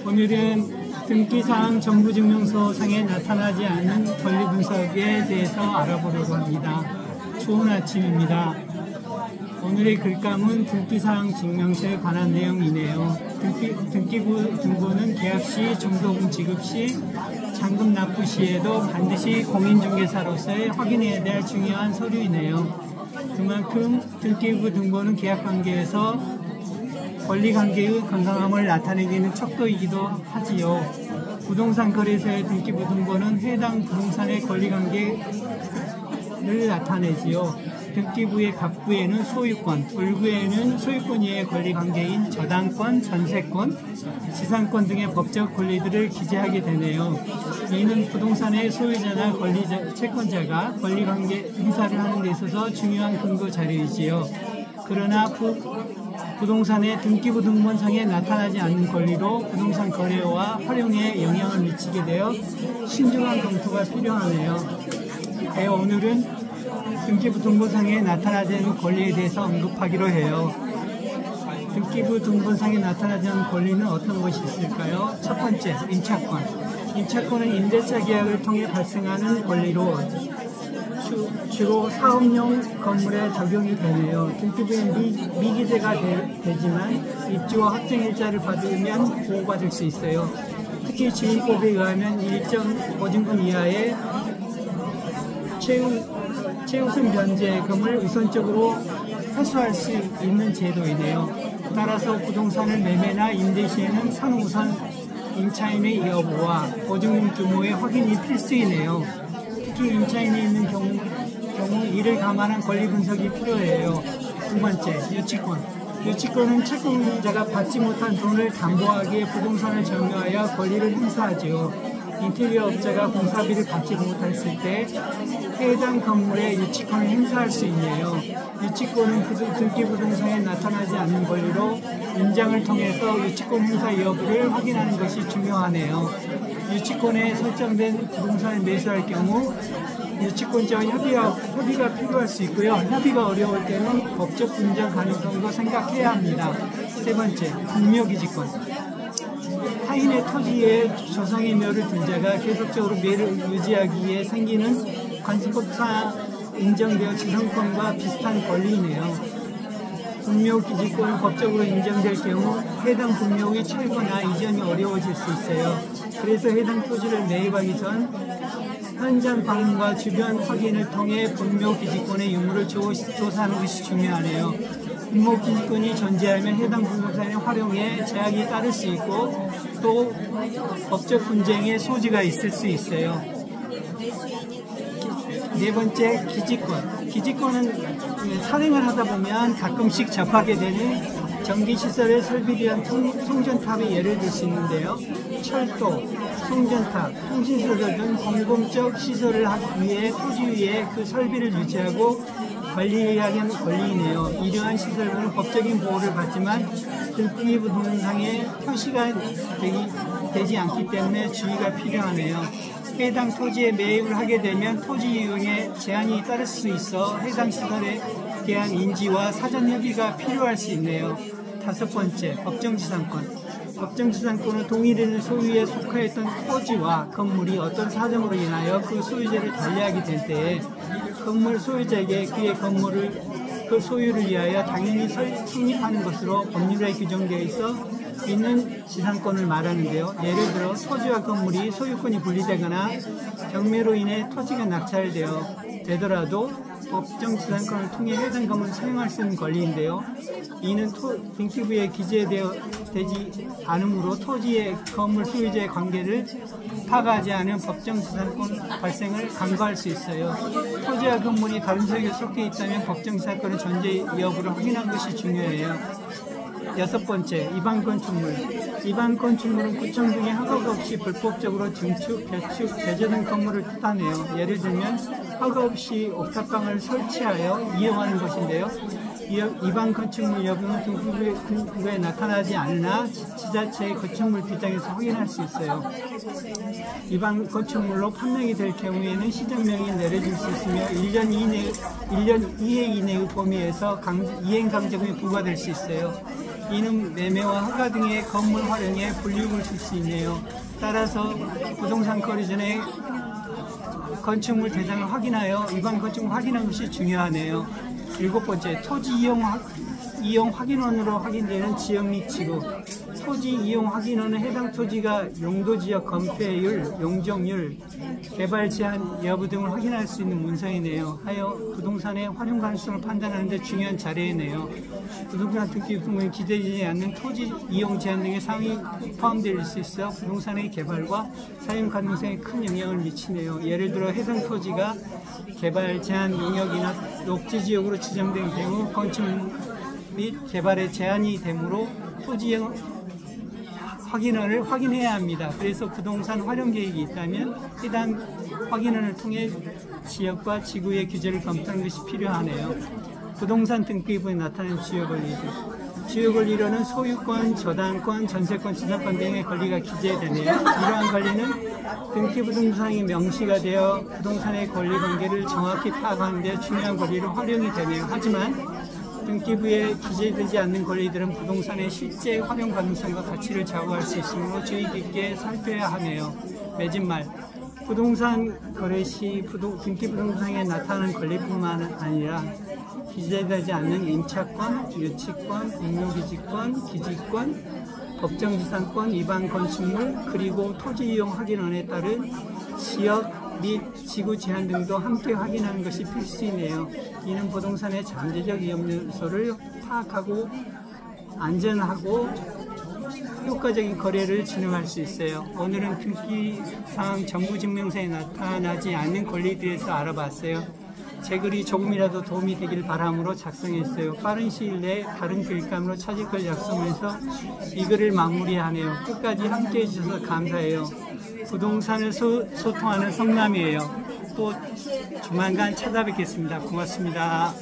오늘은 등기사항 정부증명서상에 나타나지 않는 권리 분석에 대해서 알아보려고 합니다. 좋은 아침입니다. 오늘의 글감은 등기사항 증명서에 관한 내용이네요. 등기부 등본은 계약 시, 중도금 지급 시, 잔금 납부 시에도 반드시 공인중개사로서의 확인해야 될 중요한 서류이네요. 그만큼 등기부 등본은 계약관계에서 권리관계의 건강함을 나타내기는 척도이기도 하지요. 부동산 거래소의 등기부 등본은 해당 부동산의 권리관계를 나타내지요. 등기부의 갑부에는 소유권, 을부에는 소유권 이외의 권리관계인 저당권, 전세권, 지상권 등의 법적 권리들을 기재하게 되네요. 이는 부동산의 소유자나 채권자가 권리관계 행사를 하는 데 있어서 중요한 근거 자료이지요. 그러나 부동산의 등기부 등본상에 나타나지 않는 권리로 부동산 거래와 활용에 영향을 미치게 되어 신중한 검토가 필요하네요. 오늘은 등기부 등본상에 나타나지 않는 권리에 대해서 언급하기로 해요. 등기부 등본상에 나타나지 않는 권리는 어떤 것이 있을까요? 첫 번째, 임차권. 임차권은 임대차 계약을 통해 발생하는 권리로 주로 사업용 건물에 적용이 되네요. 등기부엔 미기재가 되지만 입주와 확정일자를 받으면 보호받을 수 있어요. 특히 주인법에 의하면 일정 보증금 이하의 최우선 변제금을 우선적으로 회수할 수 있는 제도이네요. 따라서 부동산을 매매나 임대 시에는 선우선 임차인의 여부와 보증금 규모의 확인이 필수이네요. 특히 임차인이 있는 경우 이를 감안한 권리 분석이 필요해요. 두 번째, 유치권. 유치권은 채권자가 받지 못한 돈을 담보하기에 부동산을 점유하여 권리를 행사하지요. 인테리어 업자가 공사비를 받지 못했을 때 해당 건물에 유치권을 행사할 수 있네요. 유치권은 등기부 등본상에 나타나지 않는 권리로 인장을 통해서 유치권 행사 여부를 확인하는 것이 중요하네요. 유치권에 설정된 부동산을 매수할 경우 유치권자와 협의가 필요할 수 있고요. 협의가 어려울 때는 법적 분쟁 가능성도 생각해야 합니다. 세 번째, 분묘기지권. 타인의 토지에 조상의 묘를 둔 자가 계속적으로 묘를 유지하기 위해 생기는 관습법상 인정되어 지상권과 비슷한 권리이네요. 분묘기지권은 법적으로 인정될 경우 해당 분묘의 철거나 이전이 어려워질 수 있어요. 그래서 해당 토지를 매입하기 전 현장 방문과 주변 확인을 통해 분묘기지권의 유무를 조사하는 것이 중요하네요. 분묘기지권이 존재하면 해당 부동산의 활용에 제약이 따를 수 있고 또 법적 분쟁의 소지가 있을 수 있어요. 네 번째, 기지권. 기지권은 산행을 하다 보면 가끔씩 접하게 되는 전기시설의 설비에 대한 송전탑의 예를 들 수 있는데요. 철도, 송전탑, 통신시설 등 공공적 시설을 하기 위해 토지 위에 그 설비를 유지하고 관리하는 권리이네요. 이러한 시설은 법적인 보호를 받지만 등기부 등본상에 표시가 되지 않기 때문에 주의가 필요하네요. 해당 토지에 매입을 하게 되면 토지 이용에 제한이 따를 수 있어 해당 시설에 대한 인지와 사전 협의가 필요할 수 있네요. 다섯 번째, 법정지상권. 법정지상권은 동일인의 소유에 속하였던 토지와 건물이 어떤 사정으로 인하여 그 소유자를 달리하게 될 때에 건물 소유자에게 그의 건물을 그 소유를 위하여 당연히 성립하는 것으로 법률에 규정되어 있어 있는 지상권을 말하는데요. 예를 들어 토지와 건물이 소유권이 분리되거나 경매로 인해 토지가 낙찰되더라도 법정지상권을 통해 해당 건물을 사용할 수 있는 권리인데요. 이는 등기부에 기재되지 않으므로 토지의 건물 소유자의 관계를 파악하지 않은 법정지상권 발생을 간과할 수 있어요. 토지와 건물이 다른 소유에 속해 있다면 법정지상권의 존재 여부를 확인하는 것이 중요해요. 여섯 번째, 위반 건축물. 위반 건축물은 구청 등의 허가 없이 불법적으로 증축, 개축, 개조된 건물을 뜻하네요. 예를 들면 허가 없이 옥탑방을 설치하여 이용하는 것인데요. 위반 건축물 여부는 등기부에 나타나지 않으나 지자체의 건축물 규정에서 확인할 수 있어요. 위반 건축물로 판명이 될 경우에는 시정명이 내려질 수 있으며 1년 이내 이내의 범위에서 이행강제금이 부과될 수 있어요. 이는 매매와 허가 등의 건물 활용에 불이익을 줄 수 있네요. 따라서 부동산 거래 전에 건축물 대상을 확인하여 위반 건축물 확인하는 것이 중요하네요. 7번째, 토지 이용 확인원으로 확인되는 지역 및 지구. 토지 이용 확인원은 해당 토지가 용도지역 건폐율, 용적률, 개발 제한 여부 등을 확인할 수 있는 문서이네요. 하여 부동산의 활용 가능성을 판단하는 데 중요한 자료이네요. 부동산 등기 부분에 기재되지 않는 토지 이용 제한 등의 사항이 포함되어 있을 수 있어 부동산의 개발과 사용 가능성에 큰 영향을 미치네요. 예를 들어 해당 토지가 개발 제한 용역이나 녹지지역으로 지정된 경우 건축 및 개발에 제한이 되므로 토지 확인원을 확인해야 합니다. 그래서 부동산 활용 계획이 있다면 해당 확인원을 통해 지역과 지구의 규제를 검토하는 것이 필요하네요. 부동산 등기부에 나타나는 주요 권리들. 주요 권리로는 소유권, 저당권, 전세권, 지상권 등의 권리가 기재되네요. 이러한 권리는 등기부등본상에 명시가 되어 부동산의 권리 관계를 정확히 파악하는 데 중요한 권리로 활용이 되네요. 하지만 등기부에 기재되지 않는 권리들은 부동산의 실제 활용 가능성과 가치를 좌우할 수 있으므로 주의 깊게 살펴야 하네요. 맺은말. 부동산 거래 시 등기부등본상에 나타나는 권리뿐만 아니라 기재되지 않는 임차권, 유치권, 공유기지권, 기지권, 법정지상권, 위반 건축물, 그리고 토지 이용 확인원에 따른 지역 및 지구 제한 등도 함께 확인하는 것이 필수이네요. 이는 부동산의 잠재적 위험 요소를 파악하고 안전하고 효과적인 거래를 진행할 수 있어요. 오늘은 등기사항 정부증명서에 나타나지 않는 권리들에 대해서 알아봤어요. 제 글이 조금이라도 도움이 되길 바람으로 작성했어요. 빠른 시일 내에 다른 글감으로 찾을 걸 약속해서 이 글을 마무리하네요. 끝까지 함께 해주셔서 감사해요. 부동산을 소통하는 성남이에요. 또 조만간 찾아뵙겠습니다. 고맙습니다.